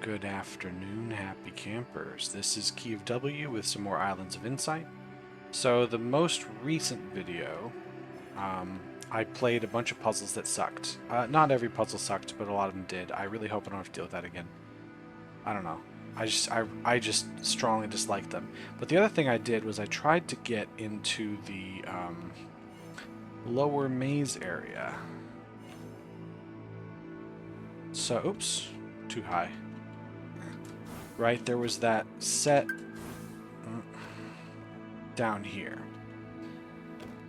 Good afternoon, happy campers. This is Key of W with some more Islands of Insight. So the most recent video, I played a bunch of puzzles that sucked. Not every puzzle sucked, but a lot of them did. I really hope I don't have to deal with that again. I don't know. I just strongly dislike them. But the other thing I did was I tried to get into the lower maze area. So, oops, too high. Right, there was that set down here.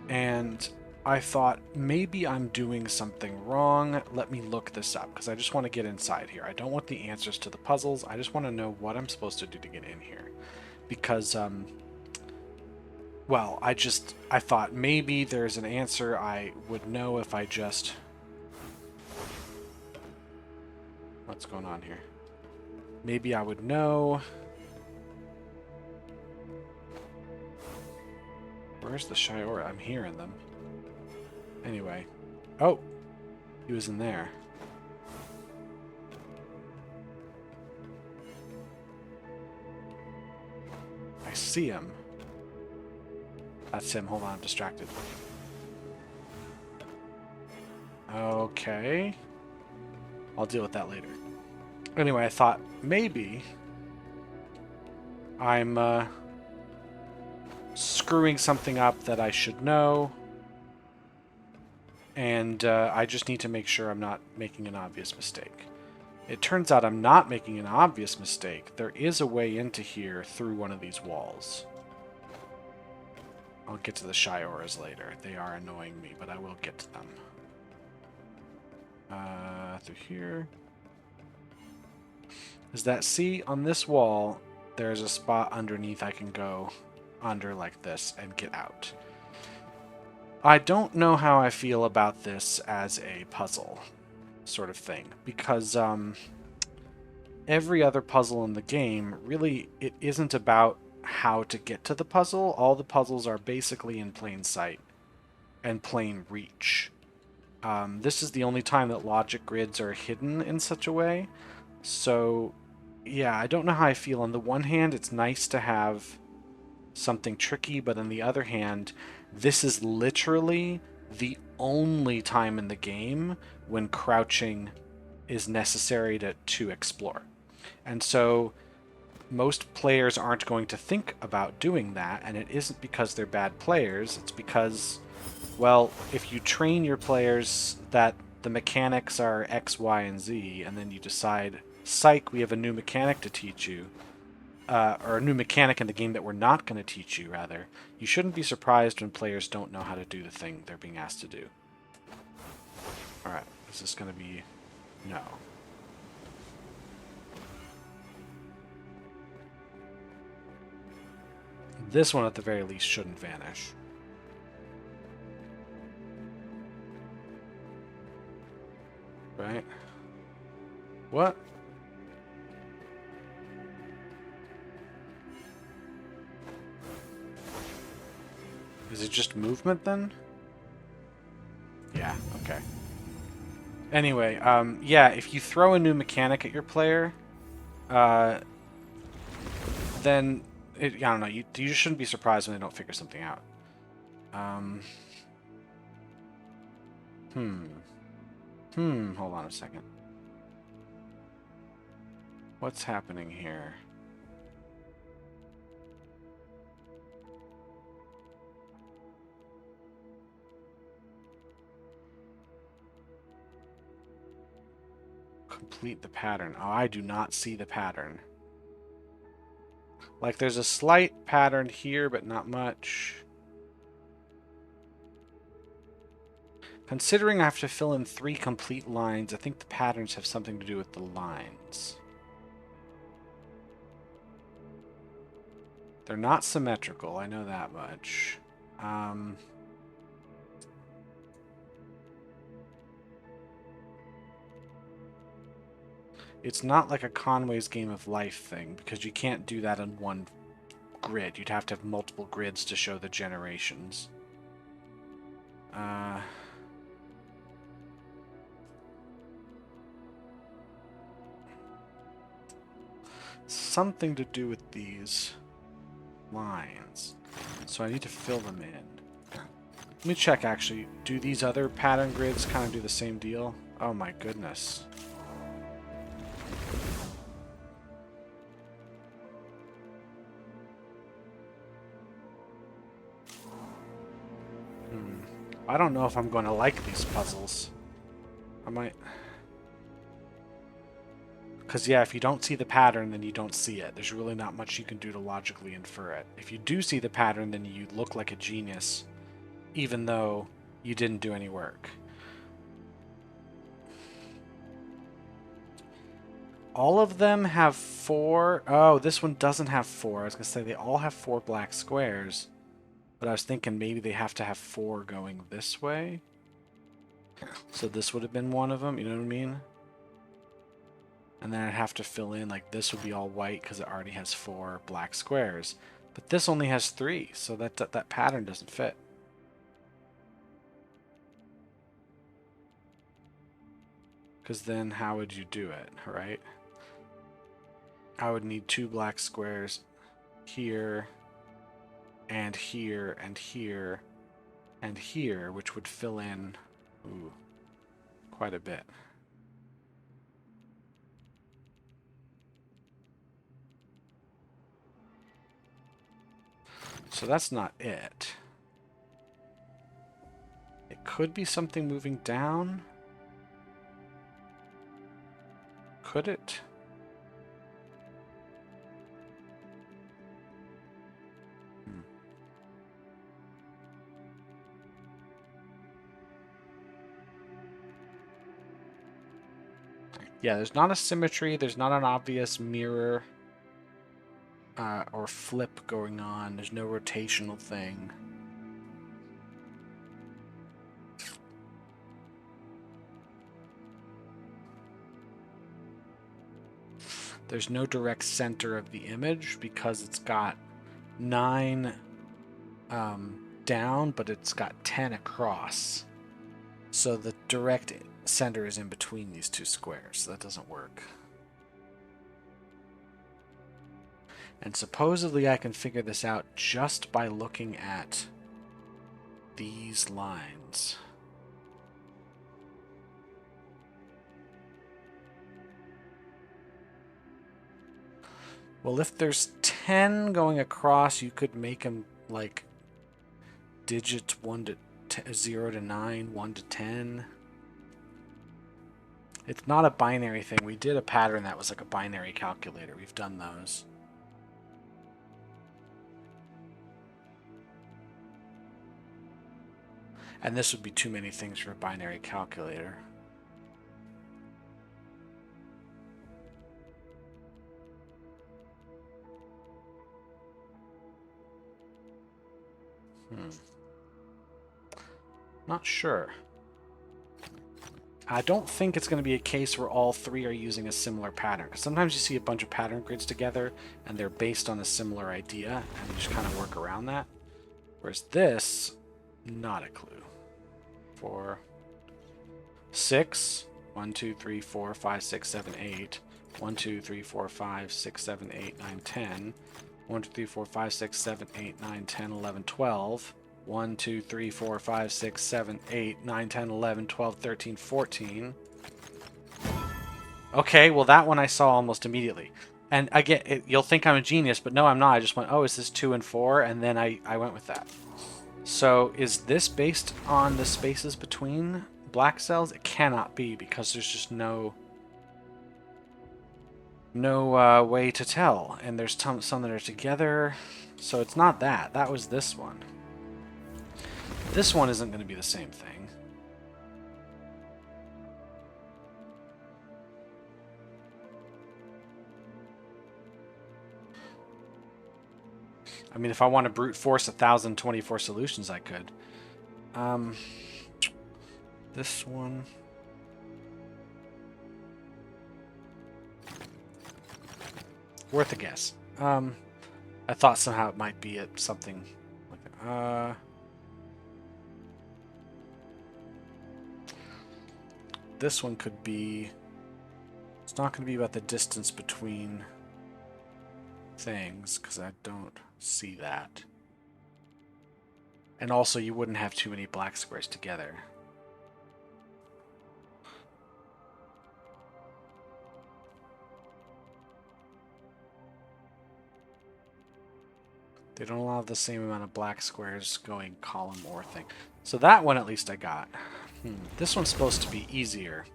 And I thought, maybe I'm doing something wrong. Let me look this up, because I just want to get inside here. I don't want the answers to the puzzles. I just want to know what I'm supposed to do to get in here. Because, well, I thought maybe there's an answer I would know if I just... What's going on here? Maybe I would know... Where's the Shiora? I'm hearing them. Anyway. Oh! He was in there. I see him. That's him. Hold on, I'm distracted. Okay. I'll deal with that later. Anyway, I thought maybe I'm screwing something up that I should know, and I just need to make sure I'm not making an obvious mistake. It turns out I'm not making an obvious mistake. There is a way into here through one of these walls. I'll get to the Shioras later. They are annoying me, but I will get to them. Through here. Is that, see, on this wall, there's a spot underneath I can go under like this and get out. I don't know how I feel about this as a puzzle sort of thing, because every other puzzle in the game, really, it isn't about how to get to the puzzle. All the puzzles are basically in plain sight and plain reach. This is the only time that logic grids are hidden in such a way. So, yeah, I don't know how I feel. On the one hand, it's nice to have something tricky, but on the other hand, this is literally the only time in the game when crouching is necessary to explore. And so most players aren't going to think about doing that, and it isn't because they're bad players, it's because, well, if you train your players that the mechanics are X, Y, and Z, and then you decide, psych, we have a new mechanic to teach you, or a new mechanic in the game that we're not going to teach you, rather, you shouldn't be surprised when players don't know how to do the thing they're being asked to do. Alright, is this going to be... No. This one, at the very least, shouldn't vanish. Right? What? Is it just movement, then? Yeah, okay. Anyway, yeah, if you throw a new mechanic at your player, then, I don't know, you just shouldn't be surprised when they don't figure something out. Hold on a second. What's happening here? Complete the pattern. Oh, I do not see the pattern. Like, there's a slight pattern here, but not much. Considering I have to fill in 3 complete lines, I think the patterns have something to do with the lines. They're not symmetrical, I know that much. It's not like a Conway's Game of Life thing, because you can't do that in one grid. You'd have to have multiple grids to show the generations. something to do with these lines. So I need to fill them in. Let me check, actually. Do these other pattern grids kind of do the same deal? Oh my goodness. I don't know if I'm going to like these puzzles. I might... Because, yeah, if you don't see the pattern, then you don't see it. There's really not much you can do to logically infer it. If you do see the pattern, then you look like a genius, even though you didn't do any work. All of them have 4... Oh, this one doesn't have 4. I was going to say they all have 4 black squares. But I was thinking maybe they have to have 4 going this way. So this would have been one of them, you know what I mean? And then I'd have to fill in, like this would be all white because it already has 4 black squares. But this only has 3, so that pattern doesn't fit. Because then how would you do it, right? I would need 2 black squares here, and here, and here, and here, which would fill in quite a bit. So that's not it. It could be something moving down. Could it? Yeah, there's not a symmetry. There's not an obvious mirror or flip going on. There's no rotational thing. There's no direct center of the image because it's got 9 down, but it's got 10 across. So the direct center is in between these 2 squares, so that doesn't work. And supposedly I can figure this out just by looking at these lines. Well, if there's 10 going across, you could make them like digits 0 to 9, 1 to 10. It's not a binary thing. We did a pattern that was like a binary calculator. We've done those. And this would be too many things for a binary calculator. Not sure. I don't think it's going to be a case where all 3 are using a similar pattern. Because sometimes you see a bunch of pattern grids together, and they're based on a similar idea, and you just kind of work around that. Whereas this, not a clue. 4, 6, 1, 2, 3, 4, 5, 6, 7, 8. 1, 2, 3, 4, 5, 6, 7, 8, 9, 10. 1, 2, 3, 4, 5, 6, 7, 8, 9, 10, 11, 12. 1, 2, 3, 4, 5, 6, 7, 8, 9, 10, 11, 12, 13, 14. Okay, well that one I saw almost immediately. And again, you'll think I'm a genius, but no, I'm not. I just went, oh, is this 2 and 4? And then I went with that. So is this based on the spaces between black cells? It cannot be, because there's just no way to tell. And there's some that are together. So it's not that. That was this one. This one isn't going to be the same thing. I mean, if I want to brute force 1,024 solutions, I could. This one. Worth a guess. I thought somehow it might be something like that. This one could be... It's not going to be about the distance between things, because I don't see that. And also, you wouldn't have too many black squares together. They don't allow the same amount of black squares going column or thing. So that one at least I got. This one's supposed to be easier.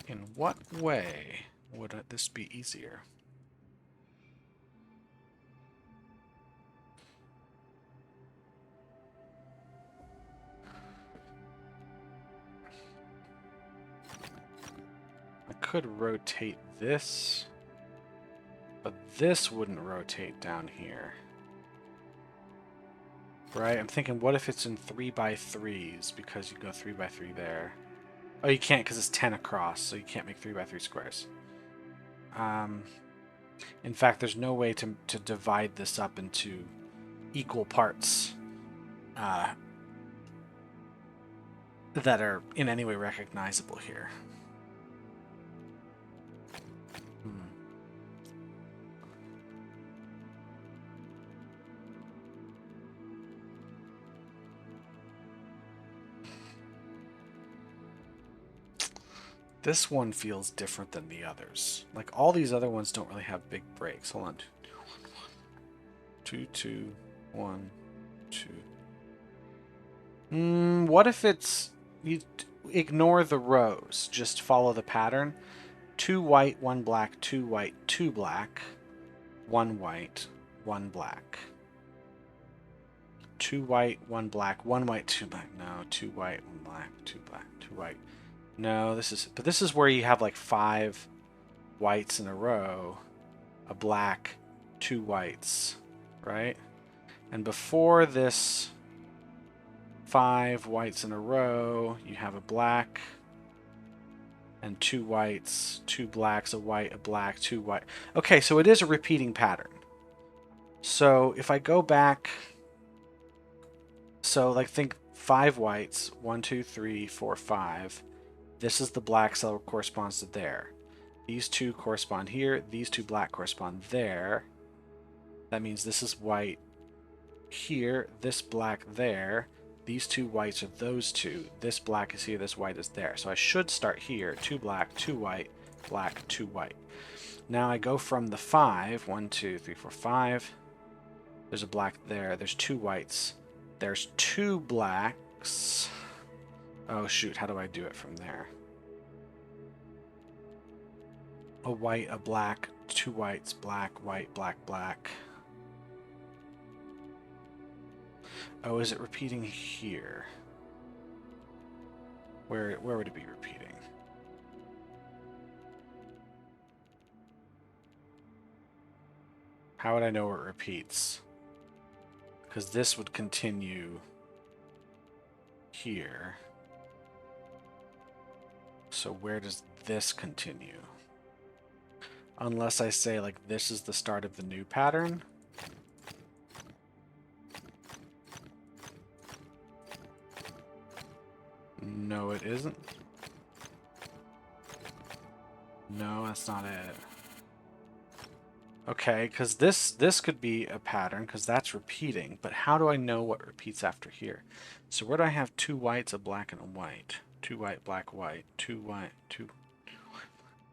In what way would this be easier? I could rotate this, but this wouldn't rotate down here. Right? I'm thinking, what if it's in 3x3s, because you go 3x3 there. Oh, you can't because it's 10 across, so you can't make 3x3 squares. In fact, there's no way to divide this up into equal parts that are in any way recognizable here. This one feels different than the others. Like, all these other ones don't really have big breaks. Hold on. 2, 2, 1, 2. What if it's... You ignore the rows. Just follow the pattern. 2 white, 1 black, 2 white, 2 black. 1 white, 1 black. 2 white, 1 black, 1 white, 2 black. No, 2 white, 1 black, 2 black, 2 white. No, but this is where you have like 5 whites in a row, a black, 2 whites, right? And before this 5 whites in a row, you have a black and 2 whites, 2 blacks, a white, a black, 2 white. Okay, so it is a repeating pattern. So if I go back, so like think 5 whites, 1, 2, 3, 4, 5. This is the black cell corresponds to there. These two correspond here. These two black correspond there. That means this is white here. This black there. These two whites are those two. This black is here. This white is there. So I should start here. 2 black, 2 white, black, 2 white. Now I go from the 5. 1, 2, 3, 4, 5. There's a black there. There's 2 whites. There's 2 blacks. Oh shoot, how do I do it from there? A white, a black, 2 whites, black, white, black, black. Oh, is it repeating here? Where would it be repeating? How would I know where it repeats? Because this would continue here. So where does this continue? Unless I say, like, this is the start of the new pattern. No, it isn't. No, that's not it. Okay, because this could be a pattern, because that's repeating. But how do I know what repeats after here? So where do I have 2 whites, a black, and a white? 2 white, black, white. 2 white,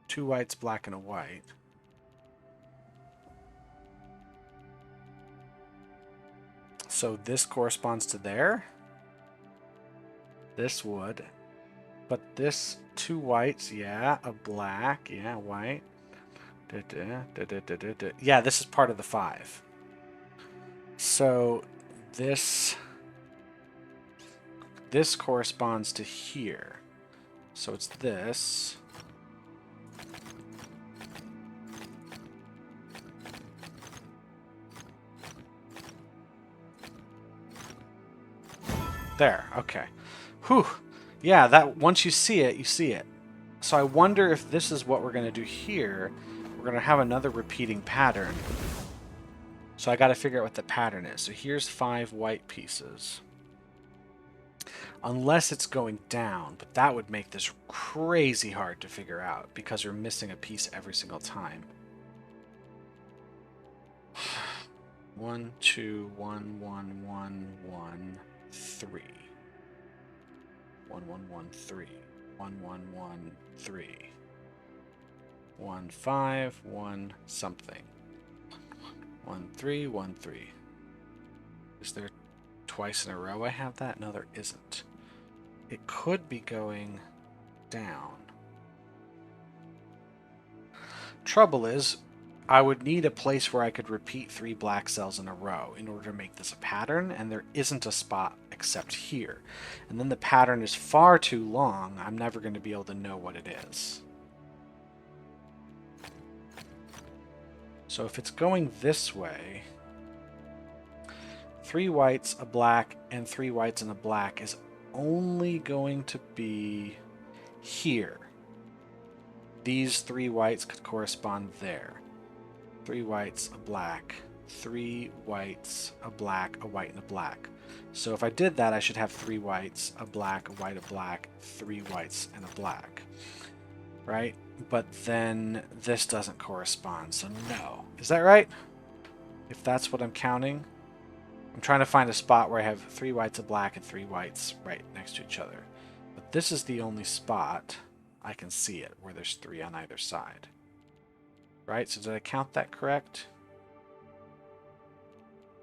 2 whites, black, and a white. So this corresponds to there. This would. But this 2 whites, yeah, a black, yeah, white. Yeah, this is part of the 5. So this corresponds to here. So it's this. There, okay. Whew. Yeah, that once you see it, you see it. So I wonder if this is what we're going to do here. We're going to have another repeating pattern. So I got to figure out what the pattern is. So here's 5 white pieces. Unless it's going down, but that would make this crazy hard to figure out because you're missing a piece every single time. 1, 2, 1, 1, 1, 1, 3. 1, 1, 1, 3. 1, 1, 1, 3. 1, 5, 1, something. 1, 3, 1, 3. Is there twice in a row I have that? No, there isn't. It could be going down. Trouble is, I would need a place where I could repeat 3 black cells in a row in order to make this a pattern, and there isn't a spot except here. And then the pattern is far too long, I'm never going to be able to know what it is. So if it's going this way, 3 whites, a black, and 3 whites and a black is only going to be here. These 3 whites could correspond there. 3 whites, a black, 3 whites, a black, a white, and a black. So if I did that, I should have 3 whites, a black, a white, a black, 3 whites, and a black. Right? But then this doesn't correspond, so no. Is that right? If that's what I'm counting? I'm trying to find a spot where I have 3 whites, a black, and 3 whites right next to each other. But this is the only spot I can see it, where there's 3 on either side. Right? So did I count that correct?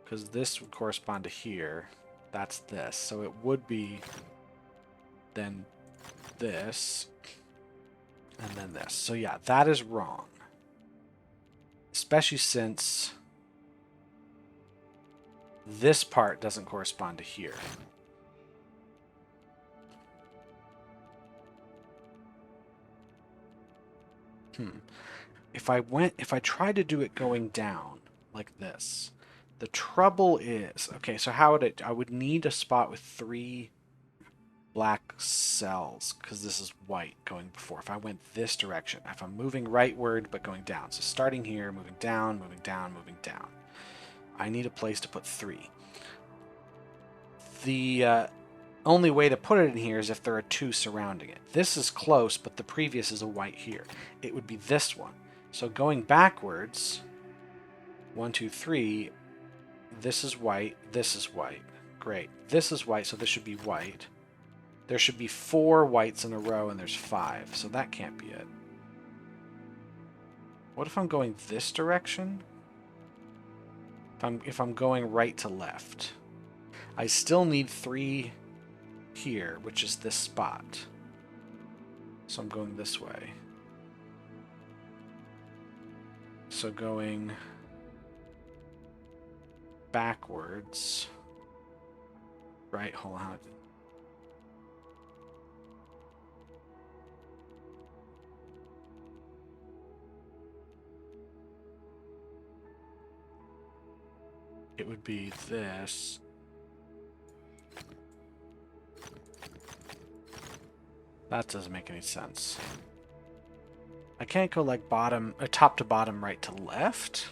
Because this would correspond to here. That's this. So it would be then this, and then this. So yeah, that is wrong. Especially since this part doesn't correspond to here. If I tried to do it going down like this, the trouble is, okay, so how would I would need a spot with 3 black cells, because this is white going before. If I went this direction, if I'm moving rightward but going down, so starting here, moving down, moving down, moving down, I need a place to put 3. The only way to put it in here is if there are 2 surrounding it. This is close, but the previous is a white here. It would be this one. So going backwards, 1, 2, 3, this is white, this is white. Great. This is white, so this should be white. There should be 4 whites in a row, and there's 5, so that can't be it. What if I'm going this direction? If I'm going right to left. I still need 3 here, which is this spot. So I'm going this way. So going backwards. Right, hold on. It would be this. That doesn't make any sense. I can't go like top to bottom, right to left.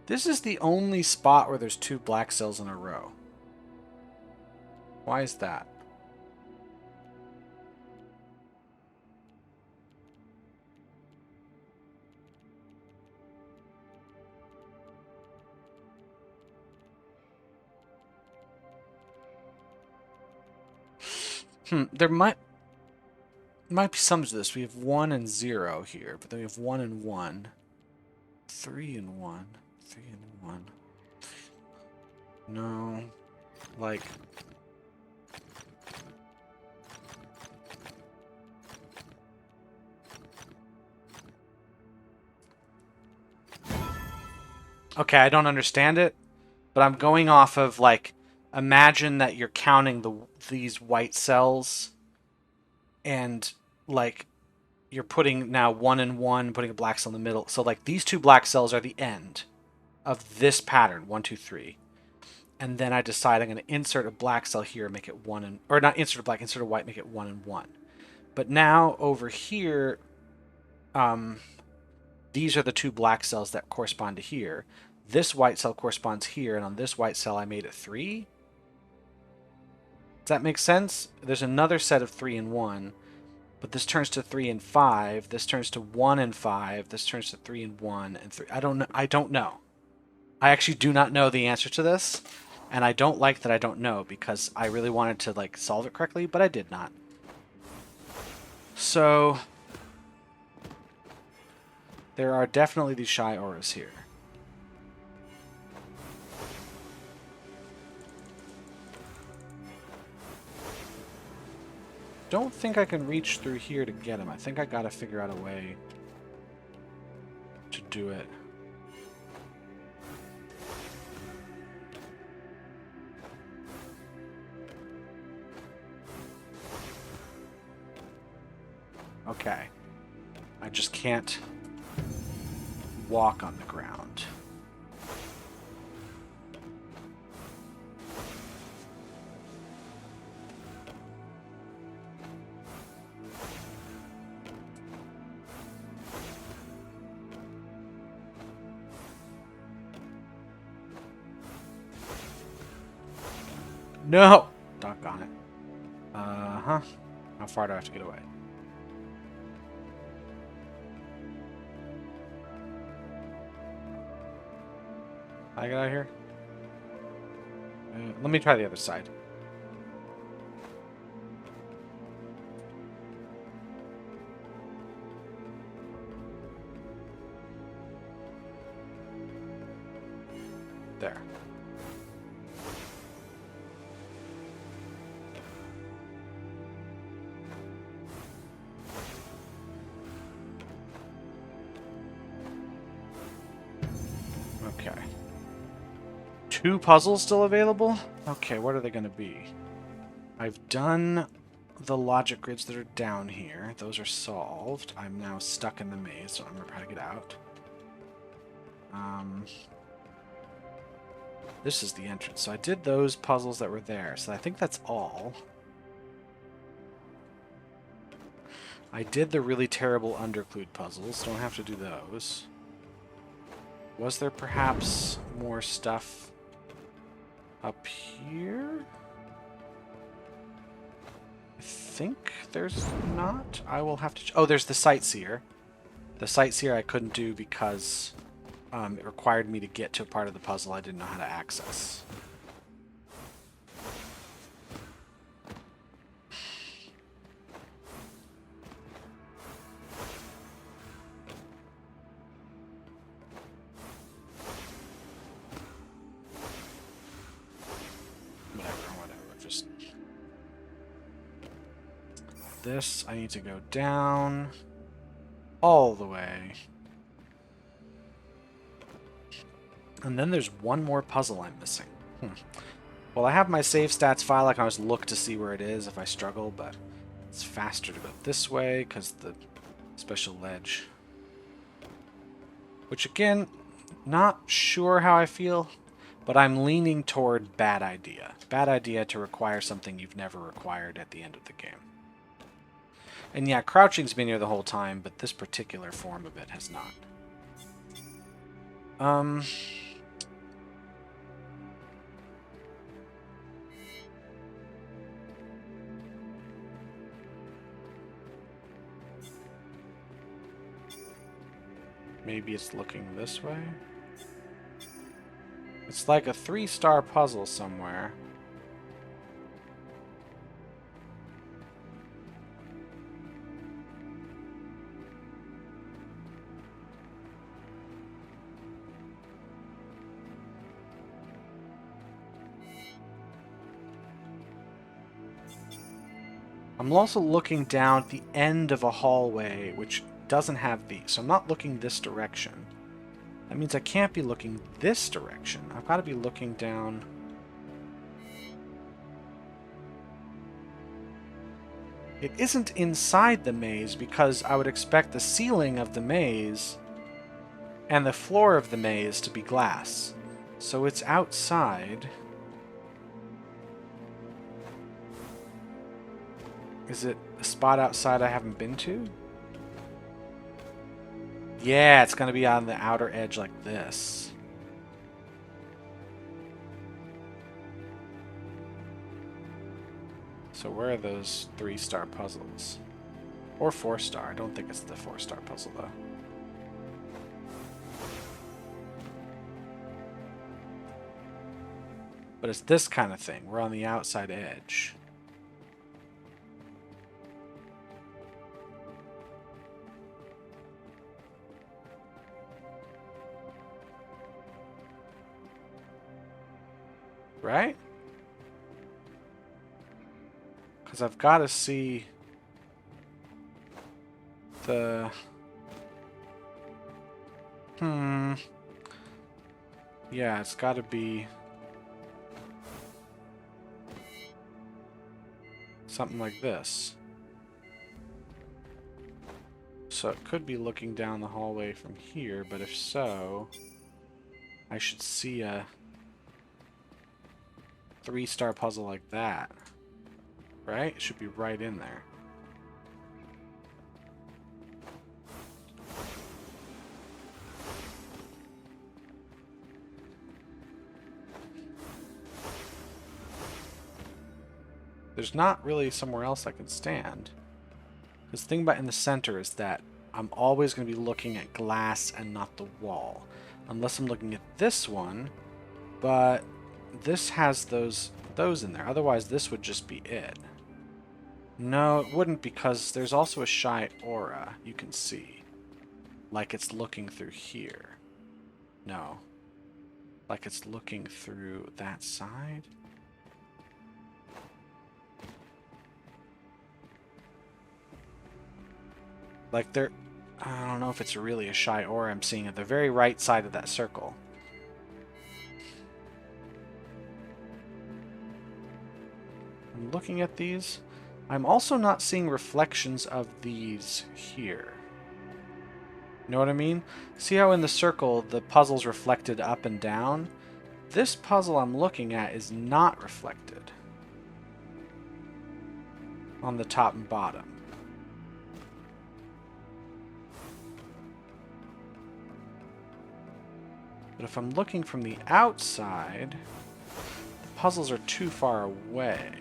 This is the only spot where there's 2 black cells in a row. Why is that? There might be some to this. We have 1 and 0 here, but then we have 1 and 1. 3 and 1. 3 and 1. No. Like... Okay, I don't understand it, but I'm going off of, like, imagine that you're counting these white cells, and, like, you're putting now 1 and 1, putting a black cell in the middle. So like these 2 black cells are the end of this pattern, 1, 2, 3. And then I decide I'm going to insert a black cell here and make it 1 and, or not insert a black, insert a white, make it 1 and 1. But now over here, these are the 2 black cells that correspond to here. This white cell corresponds here, and on this white cell I made it 3. Does that make sense? There's another set of 3 and 1, but this turns to 3 and 5. This turns to 1 and 5. This turns to 3 and 1 and 3. I don't know. I actually do not know the answer to this, and I don't like that I don't know because I really wanted to like solve it correctly, but I did not. So there are definitely these shy auras here. Don't think I can reach through here to get him. I think I gotta figure out a way to do it. Okay. I just can't walk on the ground. No! Doggone it. Uh-huh. How far do I have to get away? I get out of here? Let me try the other side. There. Okay. 2 puzzles still available? Okay, what are they going to be? I've done the logic grids that are down here. Those are solved. I'm now stuck in the maze, so I don't remember how to get out. This is the entrance. So I did those puzzles that were there. So I think that's all. I did the really terrible underclude puzzles. Don't have to do those. Was there perhaps more stuff up here? I think there's not. I will have to... Oh, there's the Sightseer. The Sightseer I couldn't do because it required me to get to a part of the puzzle I didn't know how to access. This, I need to go down all the way. And then there's one more puzzle I'm missing. Well, I have my save stats file. I can always look to see where it is if I struggle, but it's faster to go this way because the special ledge. Which, again, not sure how I feel, but I'm leaning toward bad idea. Bad idea to require something you've never required at the end of the game. And yeah, crouching's been here the whole time, but this particular form of it has not. Maybe it's looking this way? It's like a 3-star puzzle somewhere. I'm also looking down at the end of a hallway, which doesn't have these. So I'm not looking this direction. That means I can't be looking this direction. I've got to be looking down... It isn't inside the maze because I would expect the ceiling of the maze and the floor of the maze to be glass. So it's outside. Is it a spot outside I haven't been to? Yeah, it's going to be on the outer edge like this. So where are those 3-star puzzles? Or 4-star. I don't think it's the 4-star puzzle, though. But it's this kind of thing. We're on the outside edge. Right? Because I've got to see the... Yeah, it's got to be something like this. So it could be looking down the hallway from here, but if so, I should see a 3-star puzzle like that. Right? It should be right in there. There's not really somewhere else I can stand. Because the thing about in the center is that I'm always going to be looking at glass and not the wall. Unless I'm looking at this one, but this has those in there. Otherwise, this would just be it. No, it wouldn't, because there's also a shy aura you can see. Like it's looking through here. No. Like it's looking through that side. Like there... I don't know if it's really a shy aura I'm seeing at the very right side of that circle. I'm looking at these. I'm also not seeing reflections of these here. You know what I mean? See how in the circle the puzzle's reflected up and down? This puzzle I'm looking at is not reflected on the top and bottom. But if I'm looking from the outside, the puzzles are too far away.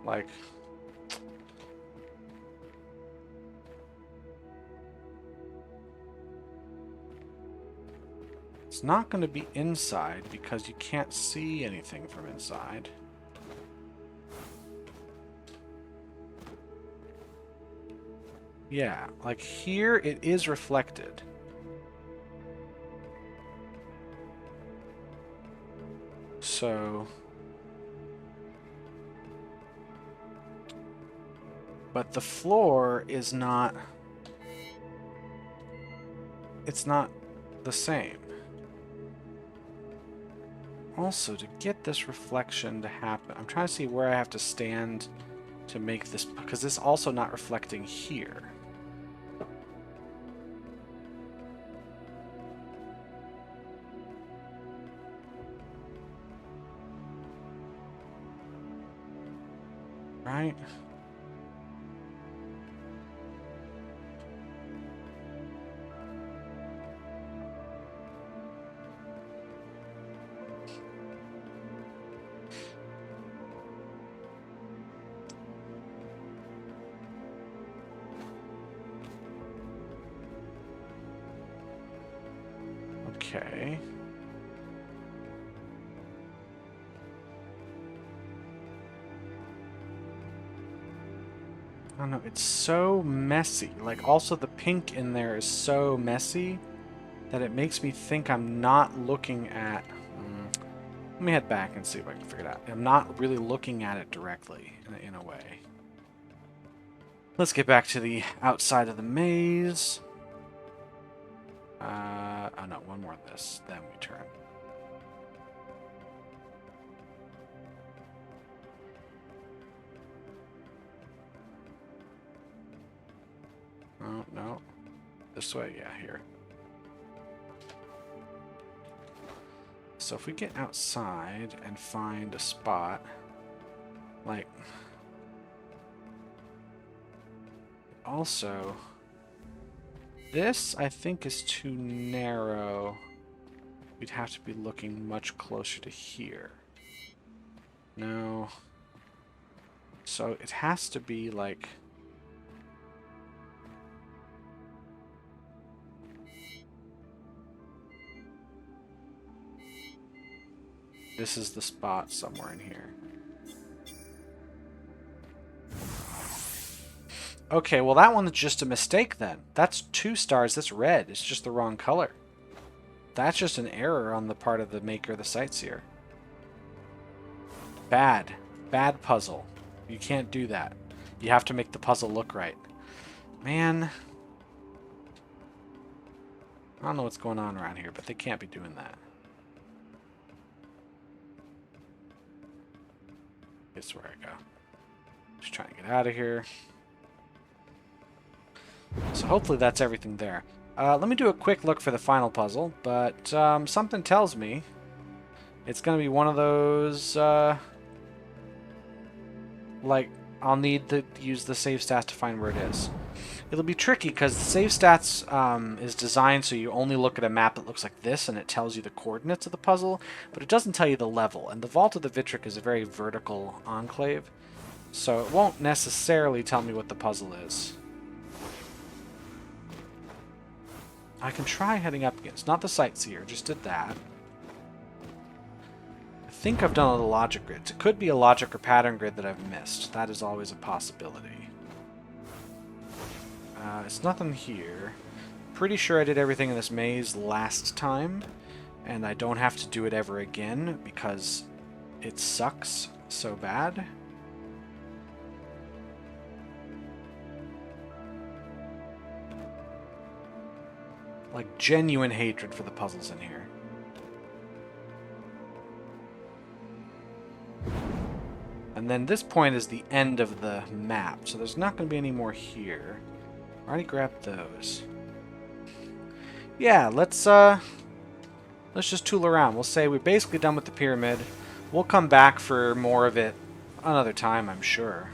Like... It's not going to be inside because you can't see anything from inside. Yeah, like here it is reflected. So... But the floor is not... It's not the same. Also, to get this reflection to happen, I'm trying to see where I have to stand to make this... Because this is also not reflecting here. Right? Okay. I don't know, it's so messy. Like, also the pink in there is so messy that it makes me think I'm not looking at... Let me head back and see if I can figure it out. I'm not really looking at it directly, in a way. Let's get back to the outside of the maze. Oh no, one more of this, then we turn. Oh, no. This way, yeah, here. So if we get outside and find a spot, like... Also, this, I think, is too narrow. We'd have to be looking much closer to here. No. So it has to be, like... This is the spot somewhere in here. Okay, well that one's just a mistake then. That's 2 stars, that's red. It's just the wrong color. That's just an error on the part of the maker of the sightseer. Bad. Bad puzzle. You can't do that. You have to make the puzzle look right. Man. I don't know what's going on around here, but they can't be doing that. Here's where I go. Just trying to get out of here. So hopefully that's everything there. Let me do a quick look for the final puzzle, but something tells me it's going to be one of those, like, I'll need to use the save stats to find where it is. It'll be tricky because the save stats is designed so you only look at a map that looks like this and it tells you the coordinates of the puzzle, but it doesn't tell you the level. And the Vault of the Vitric is a very vertical enclave, so it won't necessarily tell me what the puzzle is. I can try heading up again. It's not the sightseer, just did that. I think I've done all the logic grids. It could be a logic or pattern grid that I've missed. That is always a possibility. It's nothing here. Pretty sure I did everything in this maze last time, and I don't have to do it ever again because it sucks so bad. Like, genuine hatred for the puzzles in here. And then this point is the end of the map, so there's not going to be any more here. I already grabbed those. Yeah, let's just tool around. We'll say we're basically done with the pyramid. We'll come back for more of it another time, I'm sure.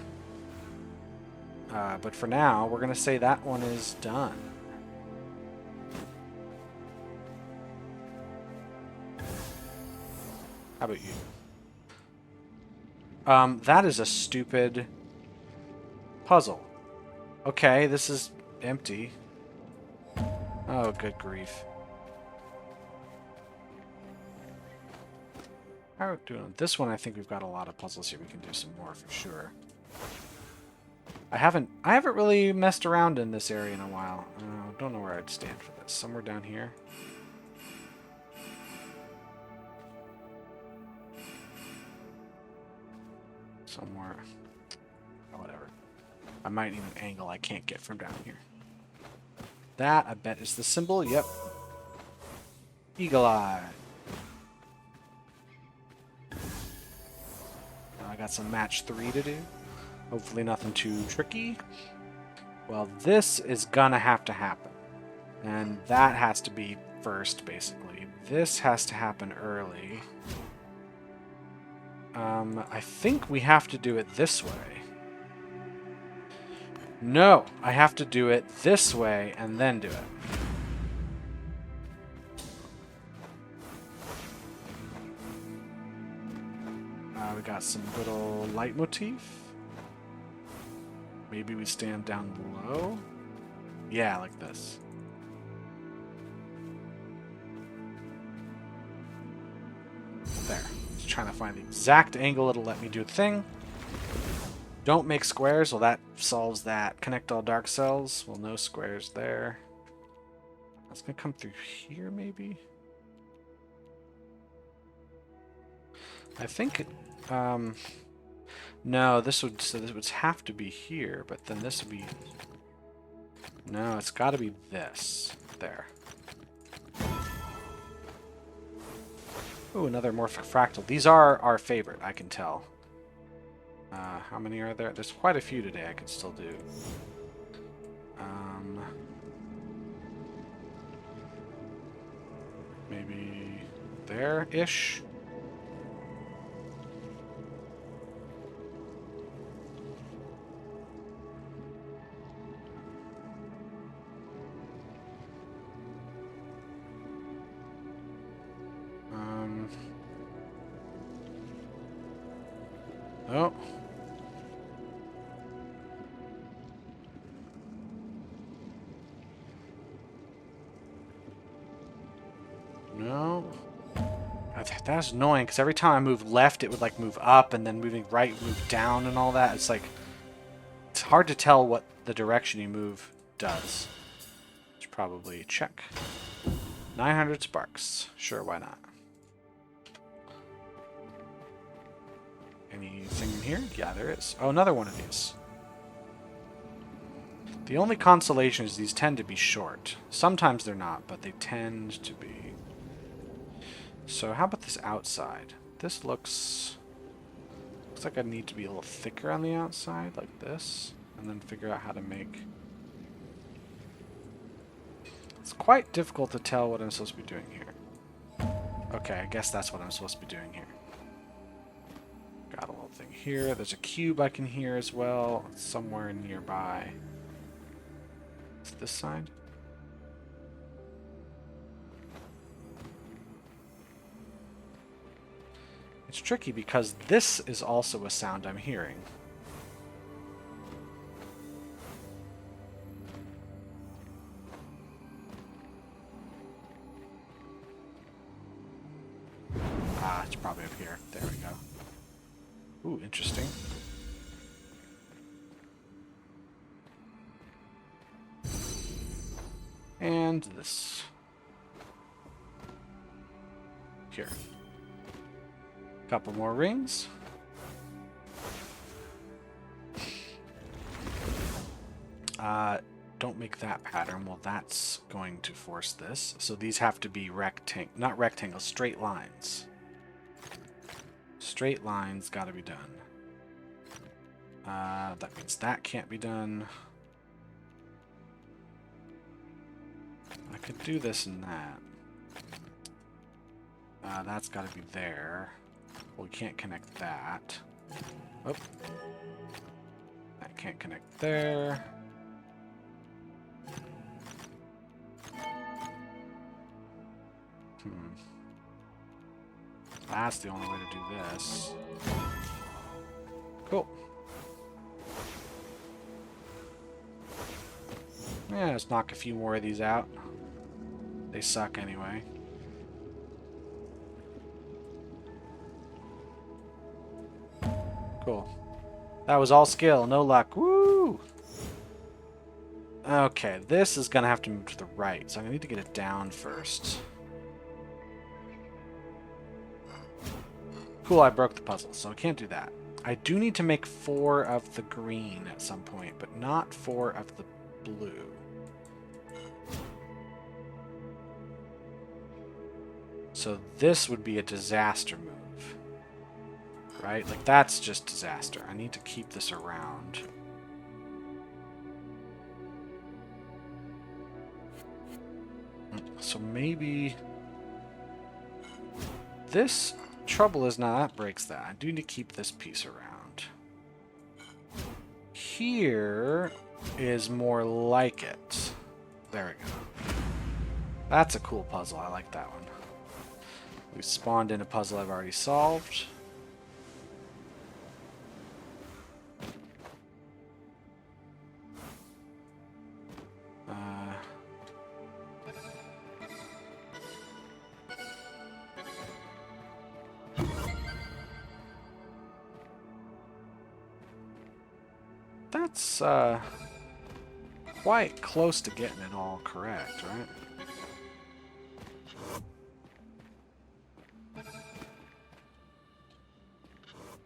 But for now, we're going to say that one is done. How about you? That is a stupid puzzle. Okay, this is empty. Oh, good grief. How are we doing? This one, I think we've got a lot of puzzles here. We can do some more for sure. I haven't really messed around in this area in a while. Don't know where I'd stand for this. Somewhere down here. Somewhere. Oh, whatever. I might need an angle I can't get from down here. That, I bet, is the symbol. Yep. Eagle Eye. I got some match 3 to do. Hopefully nothing too tricky. Well, this is gonna have to happen. And that has to be first, basically. This has to happen early. I think we have to do it this way. No, I have to do it this way and then do it. We got some good old leitmotif. Maybe we stand down below. Yeah, like this. There. Just trying to find the exact angle it'll let me do the thing. Don't make squares. Well, that solves that. Connect all dark cells. Well, no squares there. That's going to come through here, maybe? I think it... no, this would have to be here, but then this would be... No, it's got to be this. There. Ooh, another morphic fractal. These are our favorite, I can tell. How many are there? There's quite a few today I could still do. Maybe there-ish? Oh. No. That's annoying, because every time I move left, it would like move up, and then moving right, move down, and all that. It's like, it's hard to tell what the direction you move does. Should probably check. 900 sparks. Sure, why not? Anything in here? Yeah, there is. Oh, another one of these. The only consolation is these tend to be short. Sometimes they're not, but they tend to be. So how about this outside? This looks like I need to be a little thicker on the outside, like this, and then figure out how to make... It's quite difficult to tell what I'm supposed to be doing here. Okay, I guess that's what I'm supposed to be doing here. Got a little thing here. There's a cube I can hear as well. It's somewhere nearby. Is it this side? It's tricky because this is also a sound I'm hearing. Ah, it's probably up here. There we go. Ooh, interesting. And this. Here. Couple more rings. Don't make that pattern. Well, that's going to force this. So these have to be not rectangles, straight lines. Straight lines gotta be done. That means that can't be done. I could do this and that. That's gotta be there. Well, we can't connect that. Oh. That can't connect there. That's the only way to do this. Cool. Yeah, let's knock a few more of these out. They suck anyway. Cool. That was all skill, no luck. Woo! Okay, this is gonna have to move to the right, so I'm gonna need to get it down first. Cool, I broke the puzzle, so I can't do that. I do need to make 4 of the green at some point, but not 4 of the blue. So this would be a disaster move. Right? Like, that's just disaster. I need to keep this around. So maybe... This... Trouble is now that breaks that. I do need to keep this piece around. Here is more like it. There we go. That's a cool puzzle. I like that one. We spawned in a puzzle I've already solved. That's quite close to getting it all correct, right?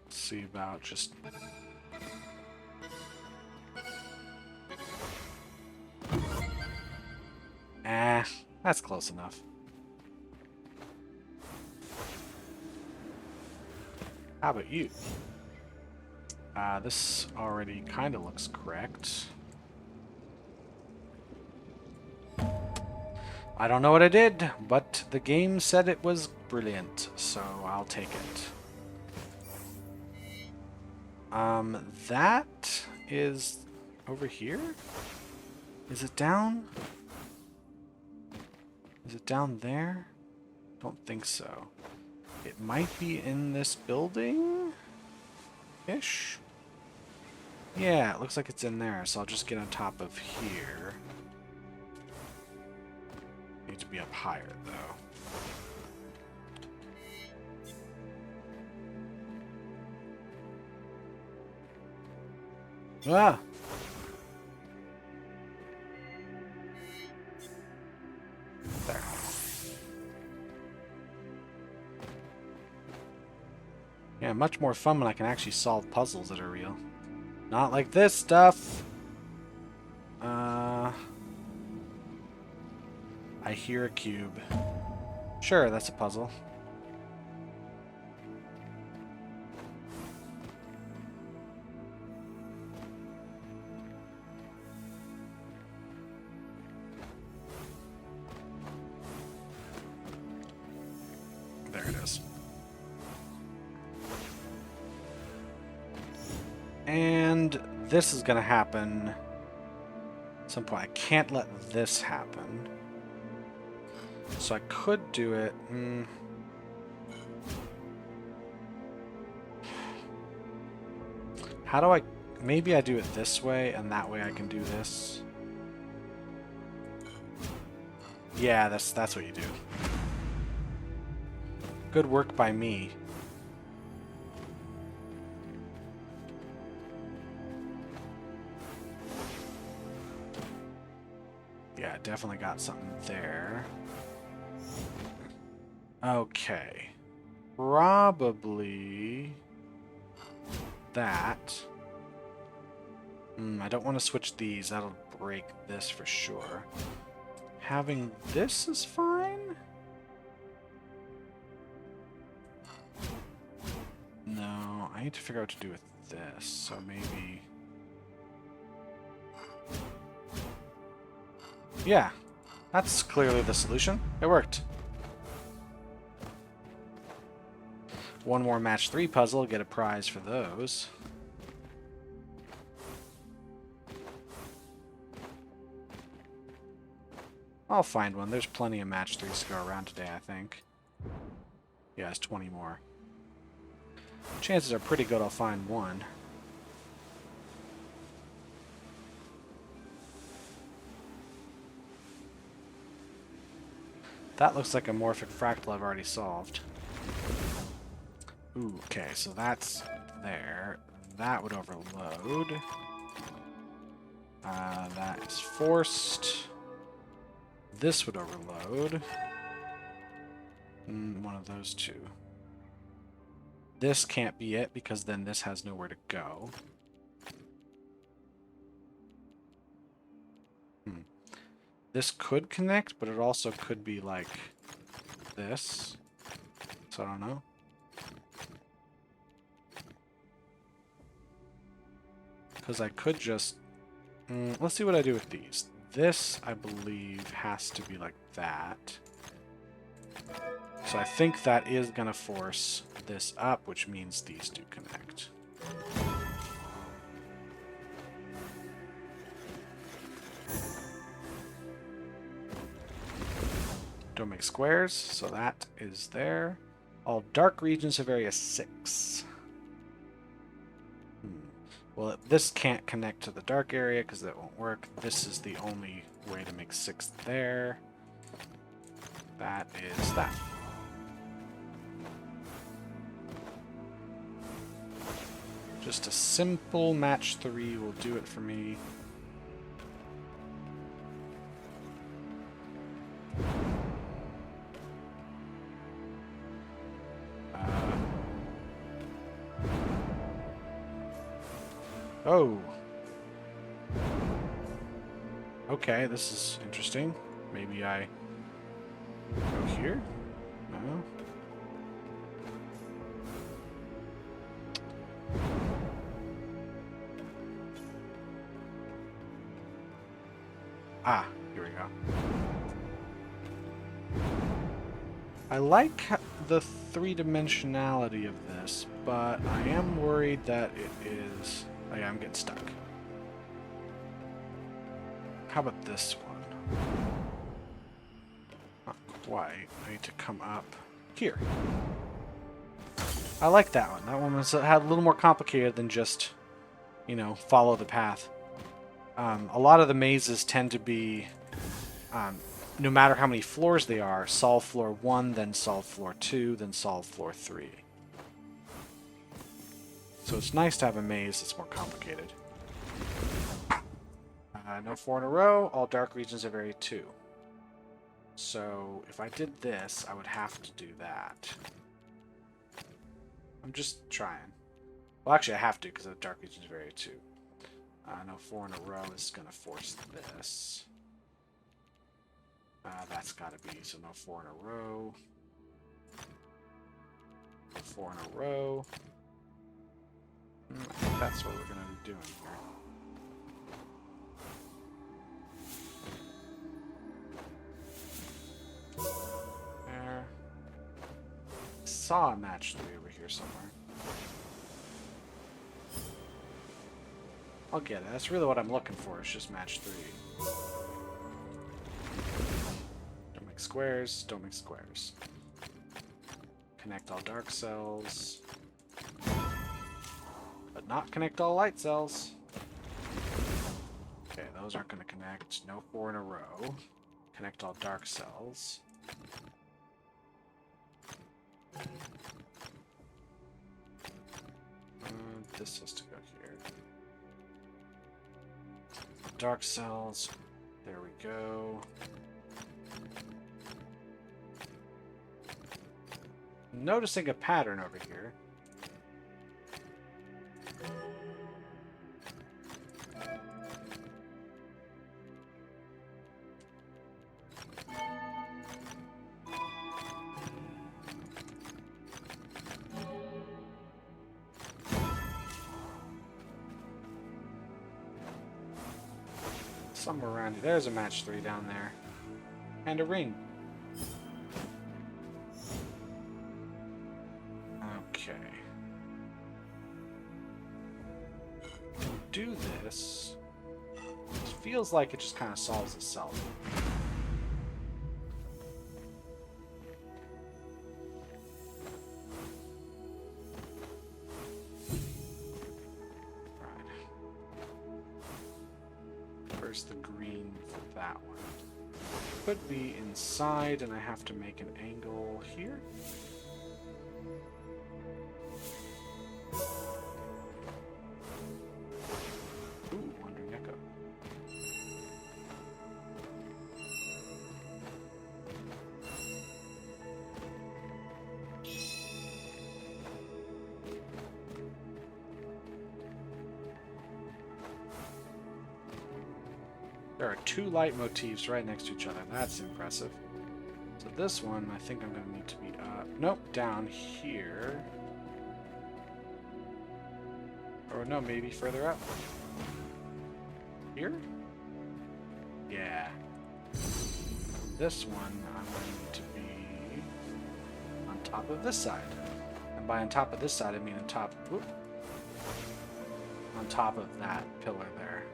Let's see about just... That's close enough. How about you? This already kind of looks correct. I don't know what I did, but the game said it was brilliant, so I'll take it. That is over here? Is it down? Is it down there? Don't think so. It might be in this building-ish? Yeah, it looks like it's in there, so I'll just get on top of here. Need to be up higher, though. Ah! There. Yeah, much more fun when I can actually solve puzzles that are real. Not like this stuff! I hear a cube. Sure, that's a puzzle. There it is. And this is gonna happen at some point. I can't let this happen. So I could do it. How do I... Maybe I do it this way, and that way I can do this. Yeah, that's what you do. Good work by me. Yeah, definitely got something there. Okay. Probably that. I don't want to switch these. That'll break this for sure. Having this is fine? No, I need to figure out what to do with this. So maybe... Yeah, that's clearly the solution. It worked. One more match 3 puzzle, get a prize for those. I'll find one. There's plenty of match 3s to go around today, I think. Yeah, it's 20 more. Chances are pretty good I'll find one. That looks like a morphic fractal I've already solved. Ooh, okay, so that's there. That would overload. That is forced. This would overload. One of those two. This can't be it, because then this has nowhere to go. This could connect, but it also could be like this. So I don't know. Because I could just... let's see what I do with these. This, I believe, has to be like that. So I think that is going to force this up, which means these do connect. Don't make squares, so that is there. All dark regions have area 6. Well, this can't connect to the dark area because that won't work. This is the only way to make 6 there. That is that. Just a simple match 3 will do it for me. Oh. Okay, this is interesting. Maybe I go here? No. Ah, here we go. I like the three-dimensionality of this, but I am worried that it is... Oh yeah, I'm getting stuck. How about this one? Not quite. I need to come up here. I like that one. That one was had a little more complicated than just, you know, follow the path. A lot of the mazes tend to be, no matter how many floors they are, solve floor 1, then solve floor 2, then solve floor 3. So it's nice to have a maze that's more complicated. No 4 in a row. All dark regions are area 2. So if I did this, I would have to do that. I'm just trying. Well, actually, I have to because the dark regions are area 2. No 4 in a row is going to force this. That's got to be, so no 4 in a row. No 4 in a row. I think that's what we're going to be doing here. There. I saw a match 3 over here somewhere. I'll get it. That's really what I'm looking for. It's just match 3. Don't make squares. Don't make squares. Connect all dark cells. But not connect all light cells. Okay, those aren't going to connect. No 4 in a row. Connect all dark cells. This has to go here. Dark cells. There we go. Noticing a pattern over here. Somewhere around here. There's a match 3 down there. And a ring. Okay. Do this. It feels like it just kind of solves itself. The green for that one. Could be inside, and I have to make an angle here. Ooh, Wandering Echo. There are 2 light motifs right next to each other. That's impressive. So this one, I think I'm going to need to be up. Nope, down here. Or no, maybe further up. Here? Yeah. This one, I'm going to need to be on top of this side. And by on top of this side, I mean on top... Whoop, on top of that pillar there.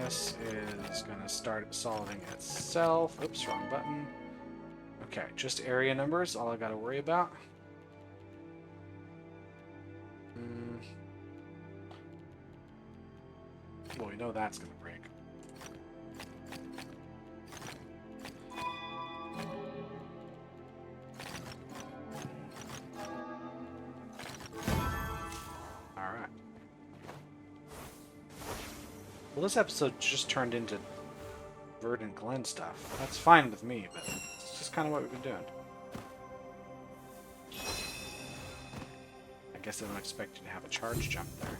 This is going to start solving itself. Oops, wrong button. Okay, just area numbers, all I got to worry about. Well, we know that's going to break. Alright. Well, this episode just turned into Verdant Glen stuff. That's fine with me, but it's just kind of what we've been doing. I guess I don't expect you to have a charge jump there.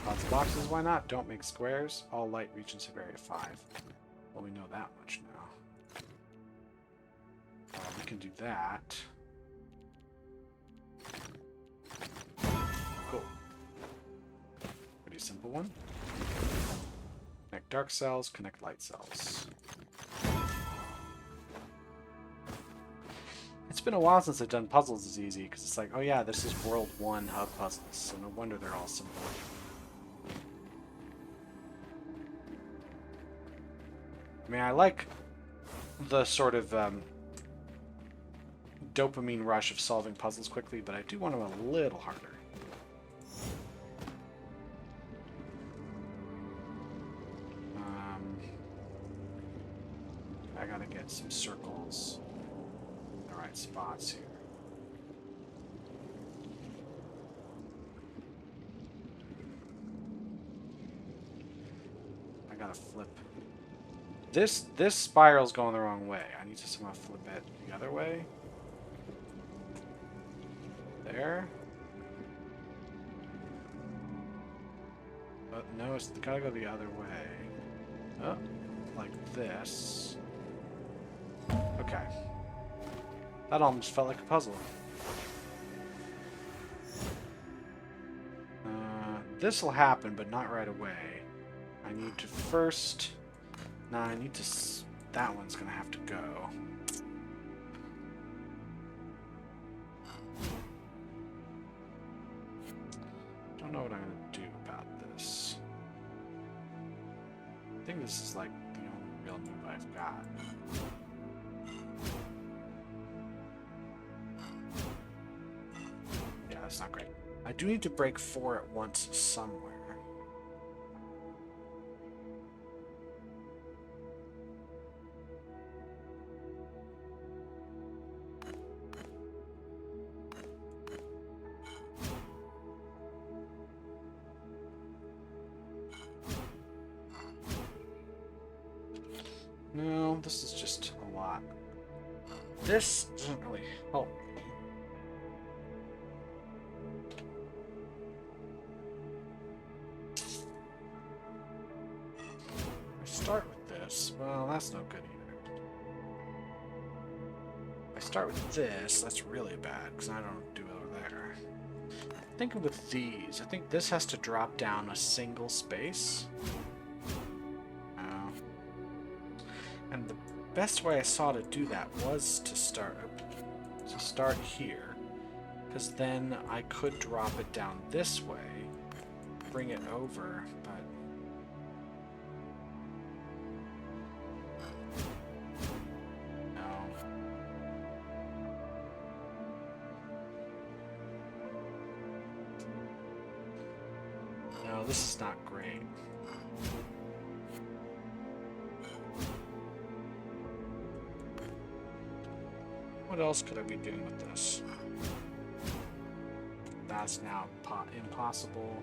Lots of boxes, why not? Don't make squares. All light regions have area 5. Well, we know that much now. We can do that. Cool. Pretty simple one. Connect dark cells, connect light cells. It's been a while since I've done puzzles as easy, because it's like, oh yeah, this is World 1 hub puzzles, so no wonder they're all simple. I mean, I like the sort of dopamine rush of solving puzzles quickly, but I do want them a little harder. I gotta get some circles in the right spots here. I gotta flip. This spiral's going the wrong way. I need to somehow flip it the other way. There. But no, it's gotta go the other way. Oh, like this. Okay. That almost felt like a puzzle. This'll happen, but not right away. I need to first... Nah, I need to... That one's gonna have to go. Don't know what I'm gonna do about this. I think this is like the only real move I've got. Yeah, that's not great. I do need to break 4 at once somewhere. No, this is just a lot. This doesn't really help. I start with this. Well, that's no good either. I start with this. That's really bad because I don't do it over there. Thinking with these, I think this has to drop down a single space. And the best way I saw to do that was to start here, because then I could drop it down this way, bring it over, but no. No, this is not great. What else could I be doing with this? That's now impossible.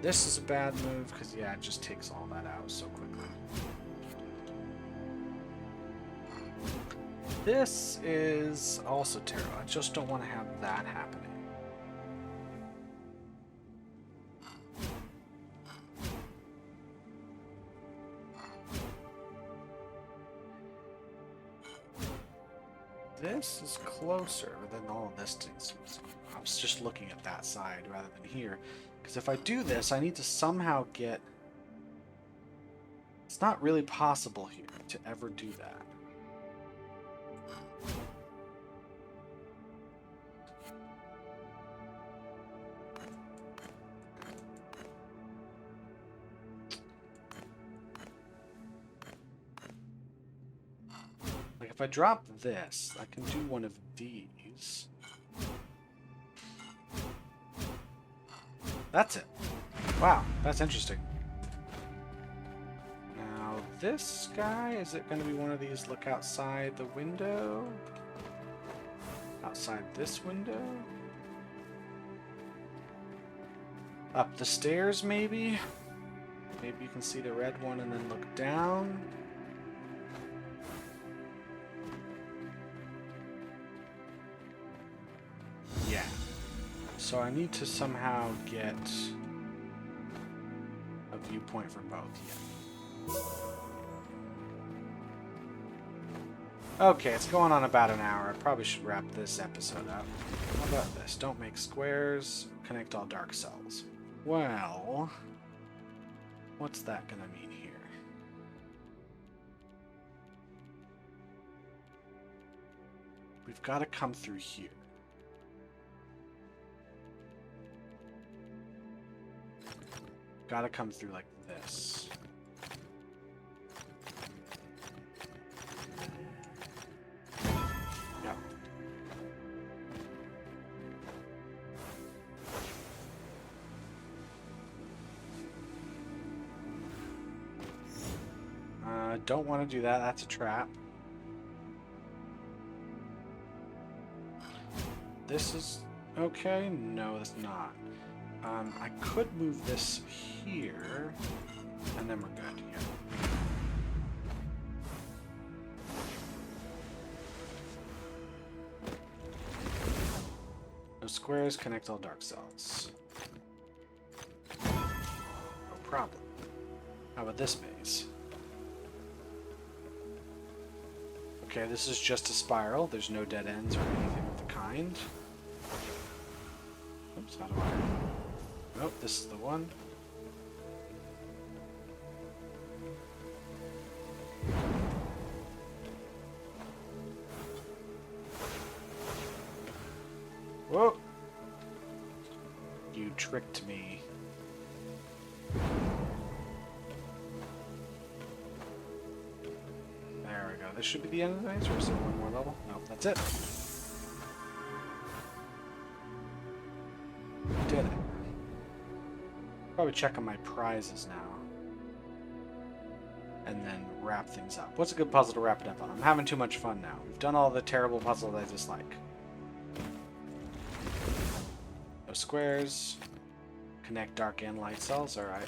This is a bad move because, yeah, it just takes all that out so quickly. This is also terrible. I just don't want to have that happening. This is closer than all of this distance. I was just looking at that side rather than here. Because if I do this, I need to somehow get... It's not really possible here to ever do that. Like if I drop this, I can do one of these. That's it. Wow, that's interesting. Now this guy, is it going to be one of these look outside the window? Outside this window? Up the stairs maybe? Maybe you can see the red one and then look down. So I need to somehow get a viewpoint for both yet. Okay, it's going on about an hour. I probably should wrap this episode up. How about this? Don't make squares. Connect all dark cells. Well, what's that going to mean here? We've got to come through here. Got to come through like this. Yep. Don't want to do that. That's a trap. This is okay. No, it's not. I could move this here, and then we're good. Yeah. No squares, connect all dark cells. No problem. How about this maze? Okay, this is just a spiral. There's no dead ends or anything of the kind. Oops, how do I... Nope, this is the one. Whoa! You tricked me. There we go. This should be the end of the maze, or is there one more level? Nope, that's it. Did it. Probably check on my prizes now. And then wrap things up. What's a good puzzle to wrap it up on? I'm having too much fun now. We've done all the terrible puzzles I dislike. No squares. Connect dark and light cells. Alright.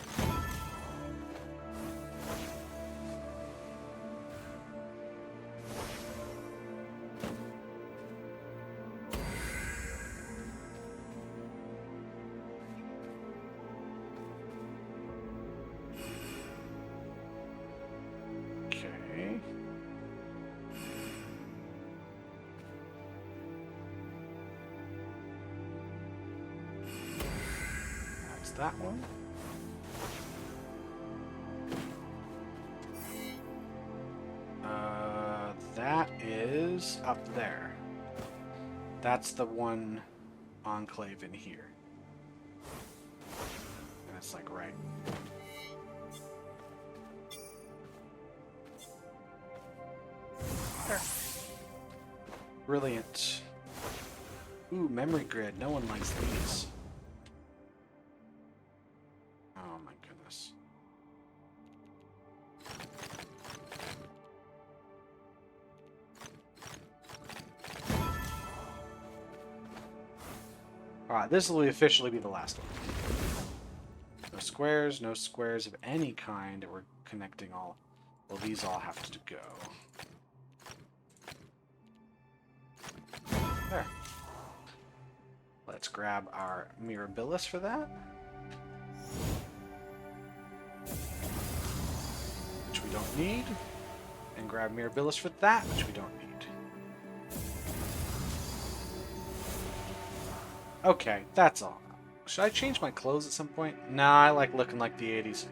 That one. That is up there. That's the one enclave in here. And it's like right. There. Brilliant. Ooh, memory grid. No one likes these. Alright, this will officially be the last one. No squares of any kind. We're connecting all. Well, these all have to go. There. Let's grab our Mirabilis for that. Which we don't need. And grab Mirabilis for that, which we don't need. Okay, that's all. Should I change my clothes at some point? Nah, I like looking like the 80s.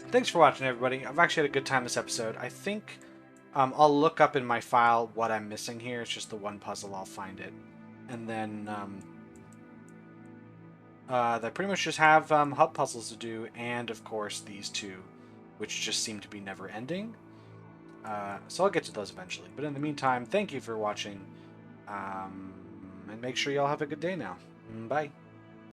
Thanks for watching, everybody. I've actually had a good time this episode. I think I'll look up in my file what I'm missing here. It's just the one puzzle. I'll find it. And then they pretty much just have hub puzzles to do, and of course these two, which just seem to be never ending. So I'll get to those eventually. But in the meantime, thank you for watching. And make sure y'all have a good day now. Bye.